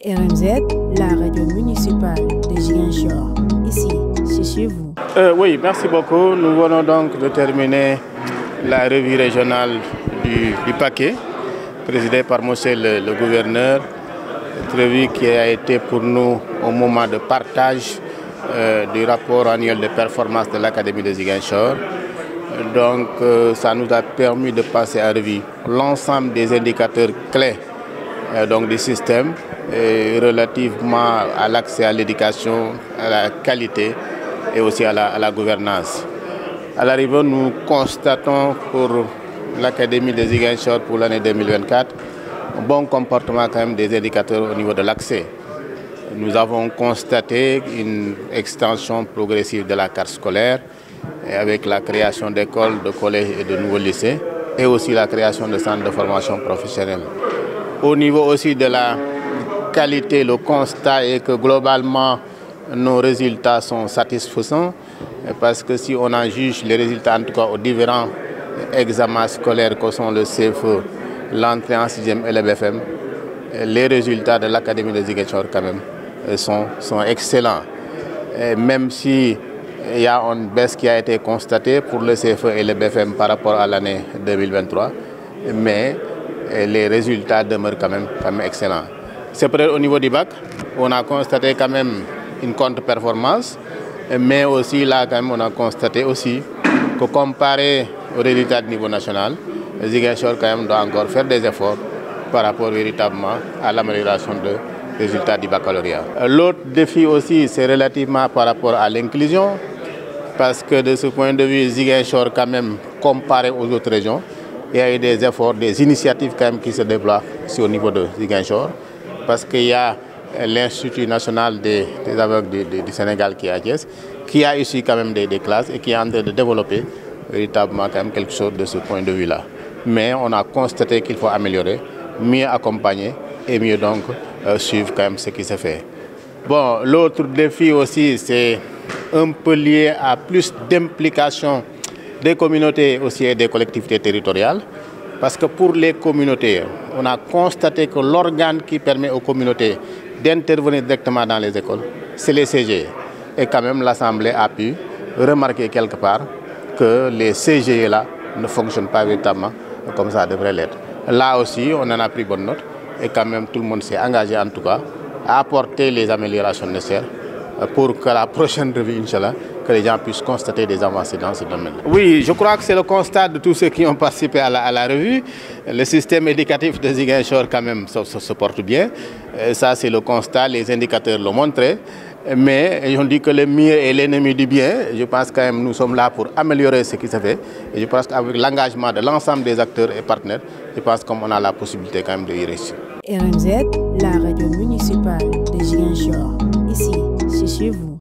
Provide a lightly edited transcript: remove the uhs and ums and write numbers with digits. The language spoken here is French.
RMZ, la radio municipale de Ziguinchor. Ici, c'est chez vous. Oui, merci beaucoup. Nous venons donc de terminer la revue régionale du paquet, présidée par monsieur le gouverneur. Cette revue qui a été pour nous au moment de partage du rapport annuel de performance de l'Académie de Ziguinchor. Donc, ça nous a permis de passer à revue l'ensemble des indicateurs clés donc du système relativement à l'accès à l'éducation, à la qualité et aussi à la gouvernance. À l'arrivée, nous constatons pour l'Académie de Ziguinchor pour l'année 2024 un bon comportement quand même des indicateurs au niveau de l'accès. Nous avons constaté une extension progressive de la carte scolaire avec la création d'écoles, de collèges et de nouveaux lycées et aussi la création de centres de formation professionnelle. Au niveau aussi de la qualité, le constat est que globalement nos résultats sont satisfaisants parce que si on en juge les résultats en tout cas aux différents examens scolaires que sont le CFE, l'entrée en 6e et le BFM, les résultats de l'Académie de Ziguinchor quand même sont excellents. Et même si il y a une baisse qui a été constatée pour le CFE et le BFM par rapport à l'année 2023, mais les résultats demeurent quand même excellents. C'est peut-être au niveau du bac, on a constaté quand même une contre-performance, mais aussi là quand même on a constaté aussi que comparé aux résultats de niveau national, Ziguinchor quand même doit encore faire des efforts par rapport véritablement à l'amélioration des résultats du baccalauréat. L'autre défi aussi, c'est relativement par rapport à l'inclusion, parce que de ce point de vue, Ziguinchor quand même, comparé aux autres régions, il y a eu des efforts, des initiatives quand même qui se déploient au niveau de Ziguinchor, parce qu'il y a l'Institut national des aveugles du Sénégal qui est à Thiès, qui a ici quand même des classes et qui est en train de développer véritablement quand même quelque chose de ce point de vue-là. Mais on a constaté qu'il faut améliorer, mieux accompagner et mieux donc suivre quand même ce qui se fait. Bon, l'autre défi aussi, c'est un peu lié à plus d'implication des communautés aussi et des collectivités territoriales. Parce que pour les communautés, on a constaté que l'organe qui permet aux communautés d'intervenir directement dans les écoles, c'est les CGE. Et quand même, l'Assemblée a pu remarquer quelque part que les CGE là ne fonctionnent pas véritablement comme ça devrait l'être. Là aussi, on en a pris bonne note et quand même tout le monde s'est engagé en tout cas à apporter les améliorations nécessaires pour que la prochaine revue, Inch'Allah, que les gens puissent constater des avancées dans ce domaine. Oui, je crois que c'est le constat de tous ceux qui ont participé à la revue. Le système éducatif de Ziguinchor quand même se porte bien. Ça, c'est le constat, les indicateurs l'ont montré. Mais on dit que le mieux est l'ennemi du bien. Je pense quand même nous sommes là pour améliorer ce qui se fait. Et je pense qu'avec l'engagement de l'ensemble des acteurs et partenaires, je pense qu'on a la possibilité quand même de y réussir. RMZ, la radio municipale de Ziguinchor. Ici, c'est chez vous.